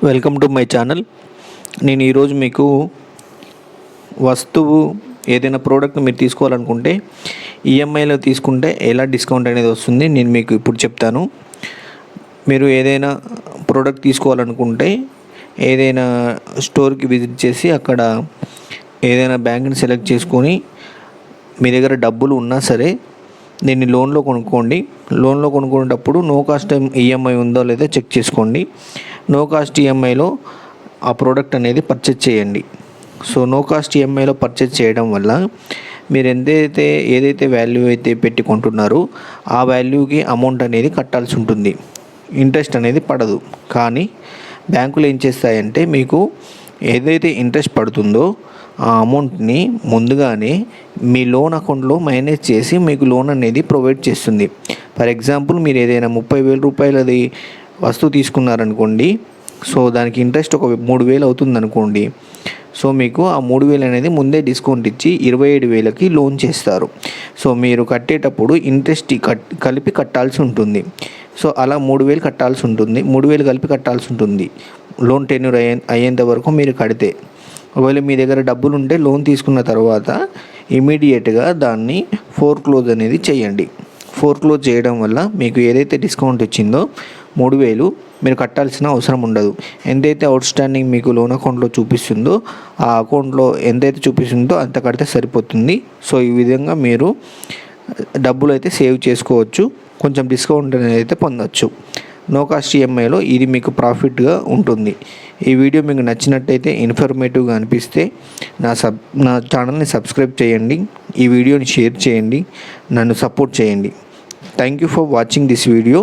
Welcome to my channel. నేను ఈరోజు మీకు వస్తువు ఏదైనా ప్రోడక్ట్ మీరు తీసుకోవాలనుకుంటే ఈఎంఐలో తీసుకుంటే ఎలా డిస్కౌంట్ అనేది వస్తుంది నేను మీకు ఇప్పుడు చెప్తాను. మీరు ఏదైనా ప్రోడక్ట్ తీసుకోవాలనుకుంటే ఏదైనా స్టోర్కి విజిట్ చేసి అక్కడ ఏదైనా బ్యాంక్ని సెలెక్ట్ చేసుకొని మీ దగ్గర డబ్బులు ఉన్నా సరే దీన్ని లోన్లో కొనుక్కోండి. లోన్లో కొనుక్కునేటప్పుడు నో కాస్ట్ ఈఎంఐ ఉందో లేదో చెక్ చేసుకోండి. నో కాస్ట్ ఈఎంఐలో ఆ ప్రోడక్ట్ అనేది పర్చేజ్ చేయండి. సో నో కాస్ట్ ఈఎంఐలో పర్చేజ్ చేయడం వల్ల మీరు ఏదైతే వాల్యూ అయితే పెట్టి కొంటున్నారో ఆ వాల్యూకి అమౌంట్ అనేది కట్టాల్సి ఉంటుంది. ఇంట్రెస్ట్ అనేది పడదు. కానీ బ్యాంకులు ఏం చేస్తాయంటే మీకు ఏదైతే ఇంట్రెస్ట్ పడుతుందో ఆ అమౌంట్ని ముందుగానే మీ లోన్ అకౌంట్లో మైనస్ చేసి మీకు లోన్ అనేది ప్రొవైడ్ చేస్తుంది. ఫర్ ఎగ్జాంపుల్ మీరు ఏదైనా 30,000 రూపాయలది వస్తువు తీసుకున్నారనుకోండి. సో దానికి ఇంట్రెస్ట్ ఒక 3,000 అవుతుంది అనుకోండి. సో మీకు ఆ 3,000 అనేది ముందే డిస్కౌంట్ ఇచ్చి 27,000కి లోన్ చేస్తారు. సో మీరు కట్టేటప్పుడు ఇంట్రెస్ట్ కలిపి కట్టాల్సి ఉంటుంది. సో అలా 3,000 కట్టాల్సి ఉంటుంది. 3,000 కలిపి కట్టాల్సి ఉంటుంది లోన్ టెన్యూర్ అయ్యేంత వరకు మీరు కడితే. ఒకవేళ మీ దగ్గర డబ్బులు ఉంటే లోన్ తీసుకున్న తర్వాత ఇమీడియట్గా దాన్ని ఫోర్క్లోజ్ అనేది చేయండి. ఫోర్క్లోజ్ చేయడం వల్ల మీకు ఏదైతే డిస్కౌంట్ వచ్చిందో 3,000 మీరు కట్టాల్సిన అవసరం ఉండదు. ఎంతైతే అవుట్ స్టాండింగ్ మీకు లోన్ అకౌంట్లో చూపిస్తుందో ఆ అకౌంట్లో ఎంతైతే చూపిస్తుందో అంత కడితే సరిపోతుంది. సో ఈ విధంగా మీరు డబ్బులు అయితే సేవ్ చేసుకోవచ్చు. కొంచెం డిస్కౌంట్ అనేది అయితే పొందవచ్చు. నో కాస్ట్ ఈఎంఐలో ఇది మీకు ప్రాఫిట్గా ఉంటుంది. ఈ వీడియో మీకు నచ్చినట్టయితే ఇన్ఫర్మేటివ్గా అనిపిస్తే నా ఛానల్ని సబ్స్క్రైబ్ చేయండి. ఈ వీడియోని షేర్ చేయండి. నన్ను సపోర్ట్ చేయండి. Thank you for watching this video.